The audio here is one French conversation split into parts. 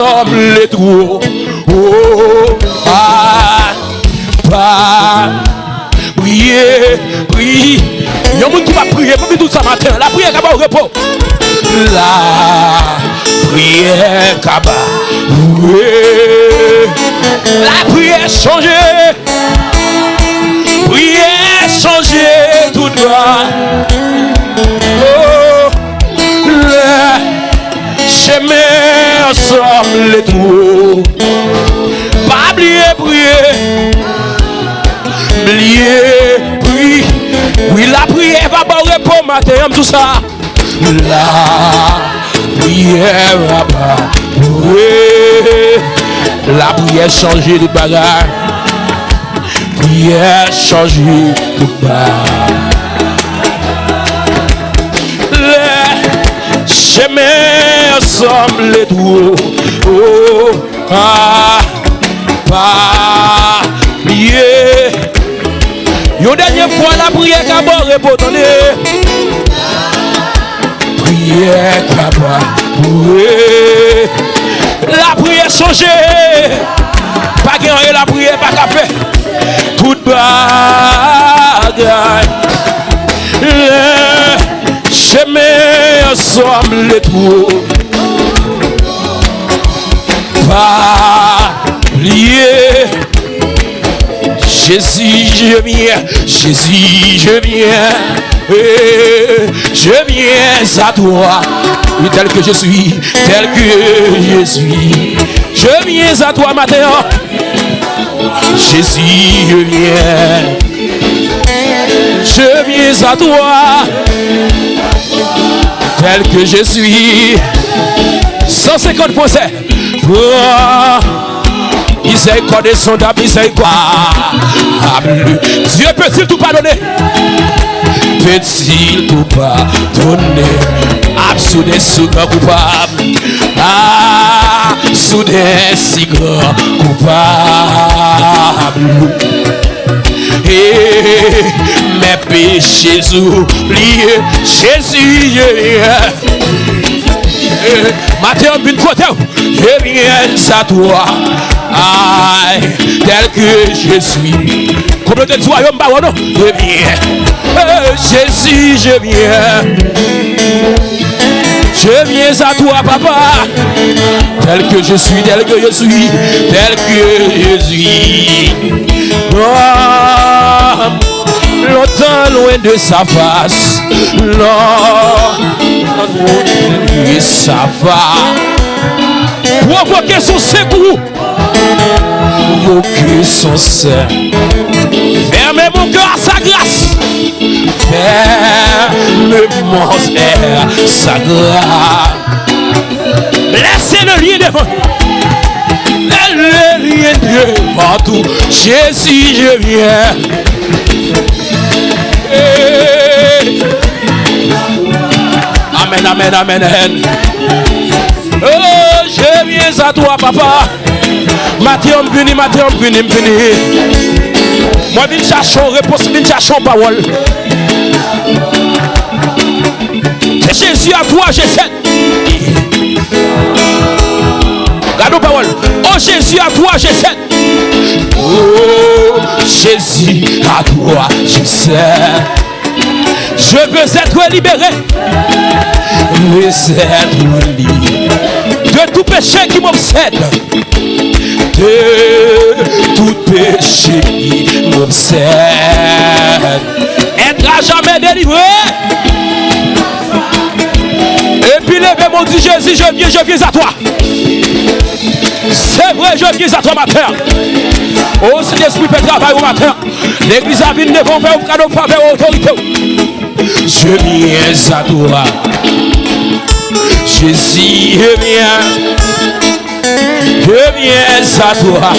Comme les trous, oh, prier, prier. Il y a un monde qui va prier, pour tout ça matin. La prière qui va au repos. La prière qui va, oui. La prière changer. Prière changer tout droit. Oh, le chemin ensemble les trous. Pas oublier prier. Prier. Oui, la prière va pas au repos matin, tout ça. La prière va pas. Oui. La prière changer de bagarre. Prière changer de bagarre. Les chemins ensemble les trous. Oh, pas lié. Une dernière fois la prière qui a bon repos, attendez. Prière qui a bon, la prière changée. Pas gagner la prière, pas qu'à faire. Toute bagaille. Les chemins ensemble les trous. Pas lié. Jésus, je viens, Jésus, je viens, je viens à toi, tel que je suis, tel que je suis, je viens à toi matin, Jésus, je viens à toi, tel que je suis, 150%. Miséricorde et son d'âme, miséricorde. Dieu peut-il tout pardonner? Peut-il tout pardonner? Sous des si grands coupables. Sous des si grands coupables. Et mes péchés oubliés, Jésus, je viens. Matin, une côté, je viens à toi. Aïe, tel que je suis. Combien de toi, je viens. Jésus, je viens. Je viens à toi, papa. Tel que je suis, tel que je suis, tel que je suis. Oh, longtemps loin de sa face. Et ça va provoquer son secours, provoquer son sein. Fermez mon cœur à sa grâce. Fermez mon cœur à sa grâce. Laissez le lien devant. Le lien devant tout. Jésus, je viens. Amen, amen, amen, amen. Oh, je viens à toi, papa. Matin, vini. Moi, je viens chercher réponse, je viens chercher parole. Jésus à toi, j'essaie. Regarde parole. Oh, Jésus à toi, j'essaie. Oh, Jésus à toi, j'essaie. Je veux être libéré. Je veux être libre de tout péché qui m'obsède. De tout péché qui m'obsède. Être à jamais délivré. Et puis levez mon Dieu Jésus, je viens à toi. C'est vrai, je viens à toi matin. Oh, si l'esprit fait travail au matin. L'église a venu devant faire un cadeau faveur autorité. Je viens à toi. Jésus, je viens à toi.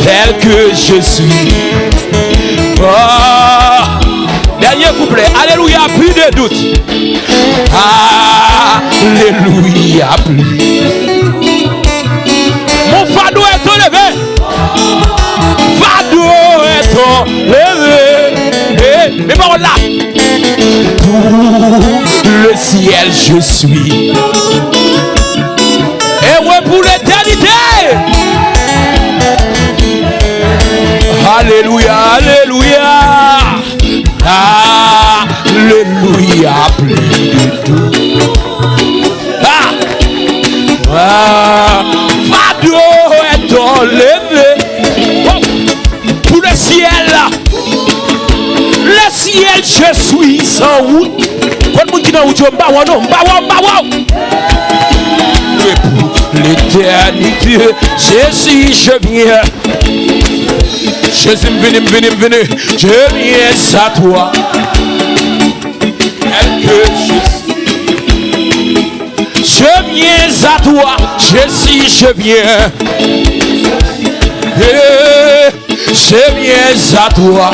Tel que je suis. Oh, dernier couplet. Alléluia, plus de doute. Alléluia, plus. Mon fardeau est enlevé. Fardeau est enlevé. Mais bon là. Pour le ciel je suis. heureux pour l'éternité. Alléluia, alléluia. Alléluia, plus de tout. Fado est enlevé pour le ciel. Le ciel, je suis en route. Quand vous dites où je pour l'éternité, Jésus, je viens. Jésus, venez, je viens à toi. Je viens à toi, Jésus, je viens. Je viens à toi,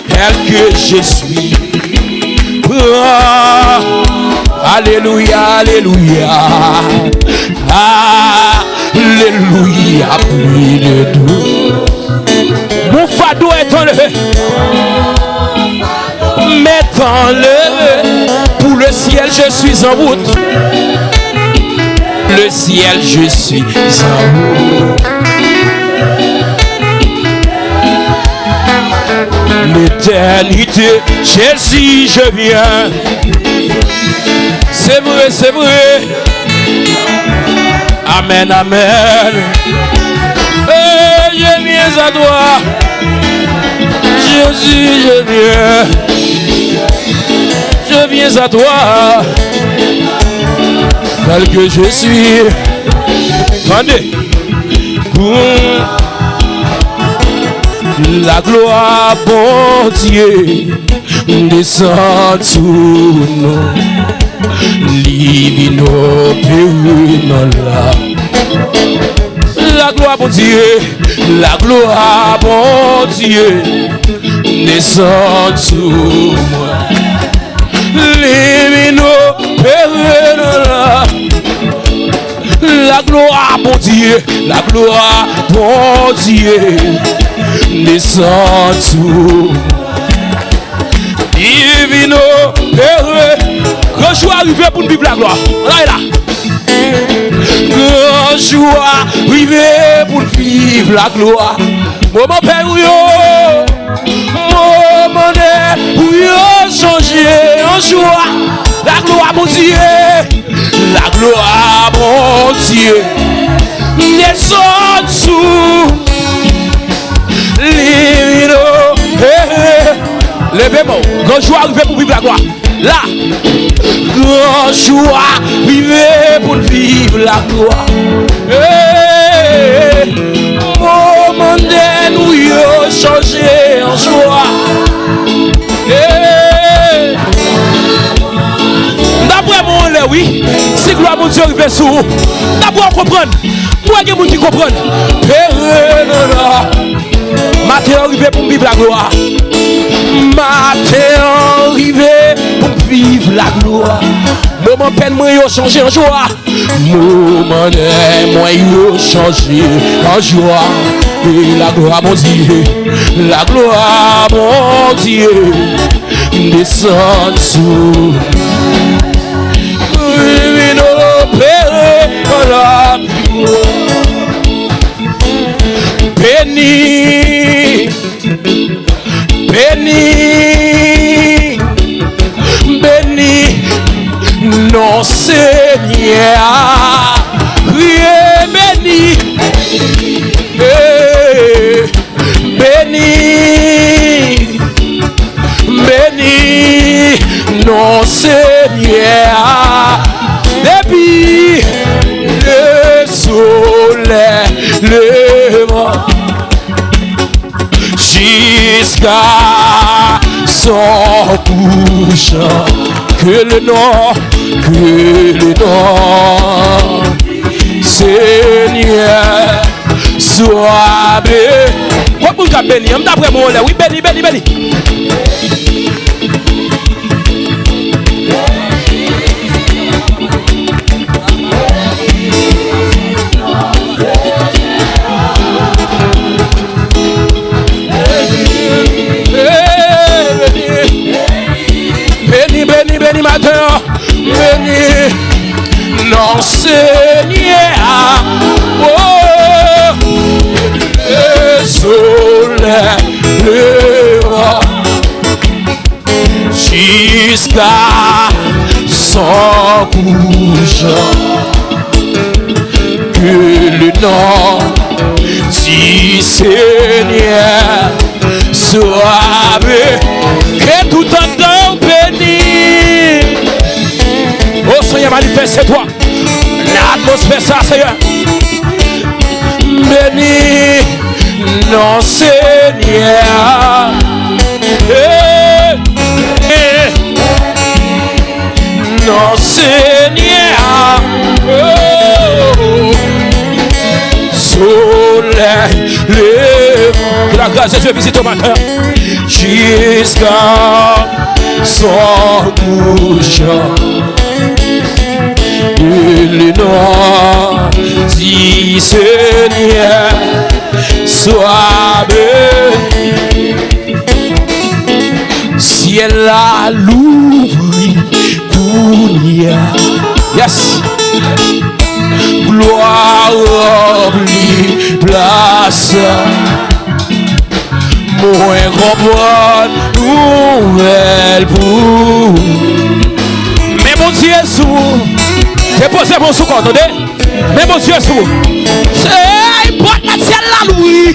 tel que je suis. Alléluia, alléluia. Alléluia, plus de tout. Mon fardeau est enlevé. M'est enlevé. Pour le ciel, je suis en route. Le ciel, je suis en route. L'éternité, Jésus, je viens. C'est vrai, c'est vrai. Amen, amen. Je viens à toi. Jésus, je viens. Je viens à toi. Tel que je suis. Attendez. Pour la gloire, bon Dieu, descend sous nous. Livino Pérunola. La gloire, bon Dieu, la gloire, bon Dieu, descend sous moi. Livino Pérunola. La gloire, bon Dieu, la gloire, bon Dieu, descend sous moi. Divino Pérunola. Grand jour arrivé pour nous vivre la gloire. Là et là. Grand jour arrivé pour nous vivre la gloire. Moment père ou yo. Moment où yo changer en joie. La gloire mon Dieu. La gloire mon Dieu. Descend sous. Livino. Levez-moi. Grand jour arrivé pour vivre la gloire. Là, grand joie, vivez pour vivre la gloire. Moment de nous changer en joie. D'après mon lait, oui, si gloire mon Dieu arrive sous. D'abord comprendre, moi il y a des gens qui comprennent. Matin arrivé pour vivre la gloire. Matin arrivé pour vivre la gloire. Moment peine moi yo changer en joie. Moment moi yo changer en joie. Et la gloire mon Dieu, la gloire mon Dieu, descend sous. Béni, béni, béni, non Seigneur, béni, béni, béni, non Seigneur, depuis le soleil levant jusqu'à son couchant, que le nom, Seigneur, soit béni. Pourquoi vous avez béni? D'après moi, oui, béni, béni, béni. Béni, béni, béni, matin, béni, non, c'est bouche. Que le nom du Seigneur soit béni, que tout entend béni. Oh Seigneur, manifeste-toi. L'atmosphère, ça, Seigneur. Béni, non, Seigneur. Non, Seigneur. Soleil, que la grâce de Dieu visite au matin jusqu'à son couchant. Et le nom du Seigneur soit béni. Ciel a l'ouvri Kounia. Yes. Gloire remplie place. Moins comprendre nouvelle pour. Mais mon Dieu sous. Déposez mon sous, entendez? Mais mon Dieu sous. C'est bon, la ciel la louis.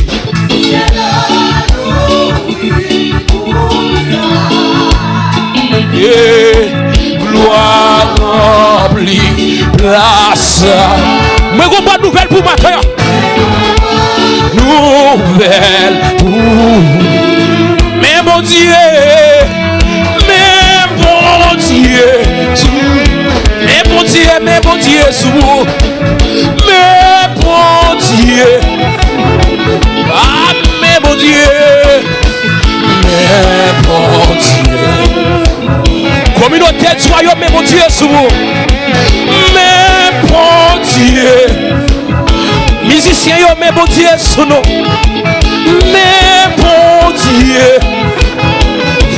Et gloire remplie place. Mais on pas de nouvelles pour matin. Nouvelles pour. Mais mon Dieu. Mais mon Dieu. Mais mon Dieu, mais mon Dieu, sous. Mais mon Dieu. Ah, mais mon Dieu. Mais mon Dieu. Communauté de royaume, mais mon Dieu, sous. Mais mon Dieu. Musiciens, mais mon Dieu, sous nous. Mais mon Dieu.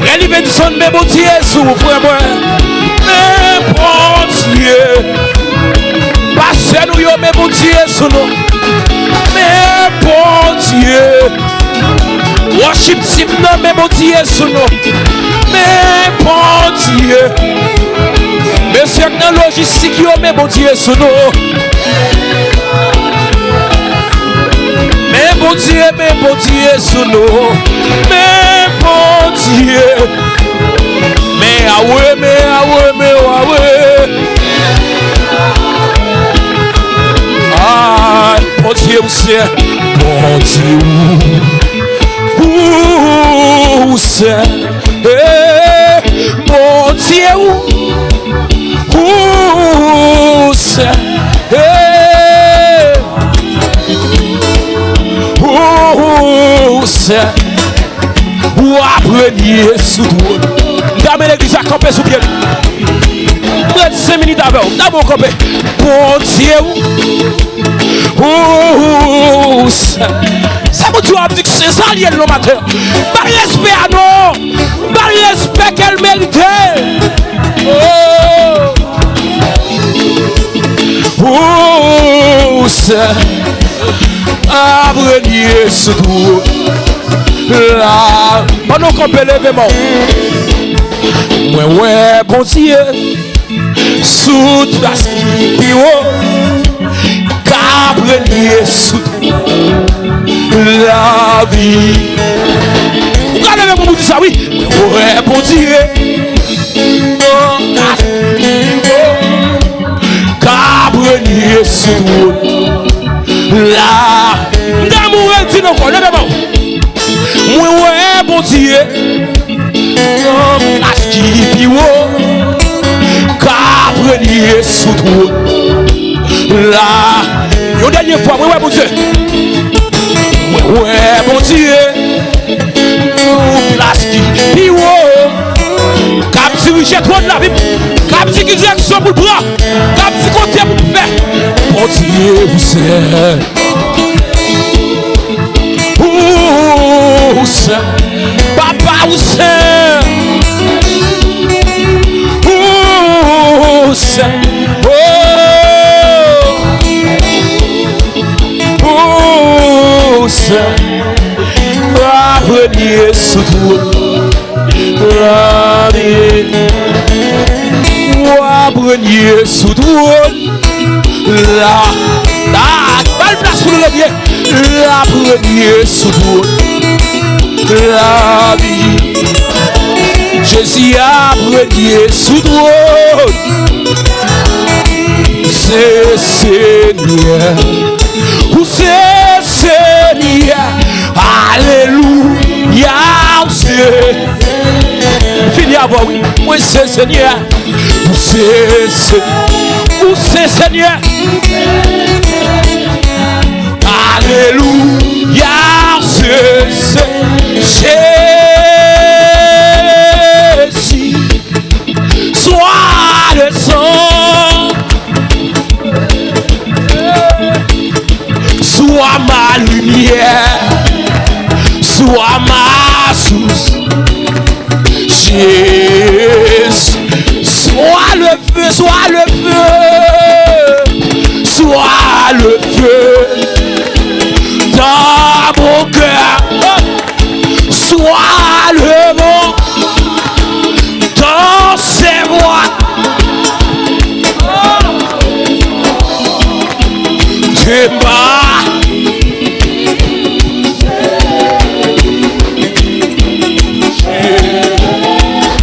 Frère Livingston, mais mon Dieu, sous. Frère moi. Mais mon Dieu. Passez-nous, mais mon Dieu, sous nous. Mais bon Dieu. Worship team, mais mon Dieu, sous nous. Mais bon Dieu. Monsieur dans logistique, mais mon Dieu, sous nous. Mais bon Dieu, sous nous. Mais bon Dieu. Mais ah ouais, mais ah ouais, mais ah ouais. Ah, mon Dieu, c'est mon Dieu. Où c'est mon Dieu? Où c'est où c'est où apprenez sous toi? Dame l'église à camper sous pied. 5 minutes avant, d'abord camper. Mon Dieu. Où c'est? C'est pour toi dire que c'est ça lié le matin. Par respect à nous. Par respect qu'elle méritait. Oh, c'est apprenez sous toi. Là, pendant qu'on peut lever mon. Ouais, bon Dieu. Sous la skipio. Qu'apprenez sous toi. La vie. Regardez comment vous dites ça, oui. Ouais, bon Dieu. Qu'apprenez sous toi. La. D'amour, dit non, quoi, levez-moi. Ouais, bon Dieu. La skipio. Qu'apprenez sous toi. La. Une dernière fois, ouais, bon Dieu. Ouais, bon Dieu. Place qui piwo. Cap diriger trop de la vie. Cap diriger direction pour le bras. Cap diriger côté pour le faire. Bon Dieu, vous savez. Où c'est? Papa, où c'est? Où c'est? Apprenez sous toi. Apprenez sous première sous la vie. Jésus a premier sous trône. C'est Seigneur. Ou c'est Seigneur. Alléluia. C'est fini à voir, oui. Où c'est Seigneur. Où c'est Seigneur. Où c'est Seigneur. Alléluia. C'est Jésus. Sois le sang. Sois ma lumière. Sois ma source. Jésus. Sois le feu. Sois le feu. Sois le feu. Dans mon cœur. Sois le vent. Dans ses voies. Tu m'as.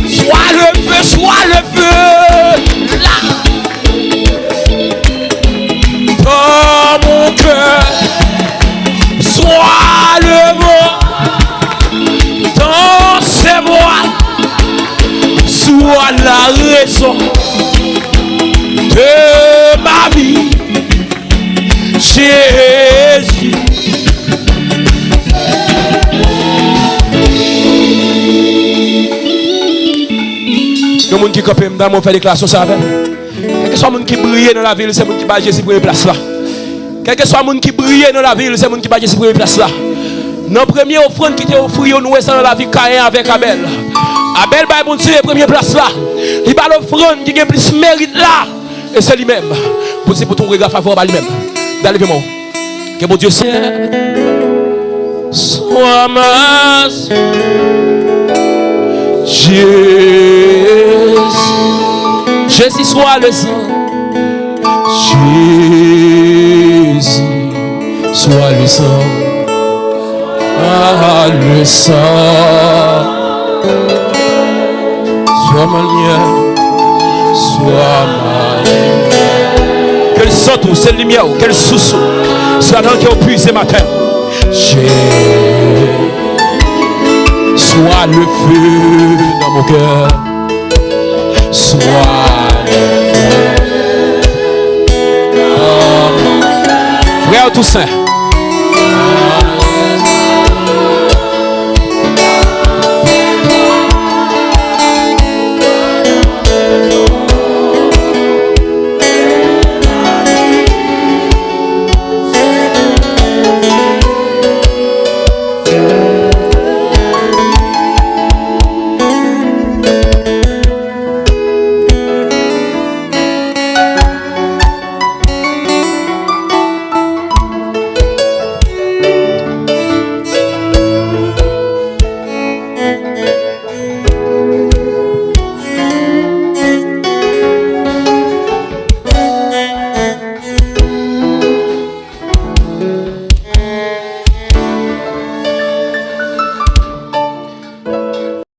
Sois le feu. Sois le feu. Là. Dans mon cœur. Sois le vent. Dans ses voies. Sois la raison de ma vie. Jésus. Le monde qui campe dans mon fait déclaration ça avec. Quel que soit le monde qui brille dans la ville, c'est le monde qui bat Jésus pour une place là. Quel que soit le monde qui brille dans la ville, c'est le monde qui bat Jésus pour une place là. Nos premières offrandes qui étaient offrues, nous sommes dans la vie Caïn avec Abel. Abel va bon Dieu première place là. Il va l'offrande qui a plus mérite là. Et c'est lui-même. Pour ton regard favorable à lui-même. D'aller moi. Que mon Dieu soit ma Jésus. Jésus soit le sang. Jésus soit le sang. Ah, le sang. Sois ma lumière. Sois ma lumière. Quelle sorte ou cette lumière ou quelle source soit dans le cœur puissant ce matin. Sois le feu dans mon cœur. Sois le feu. Frère Toussaint.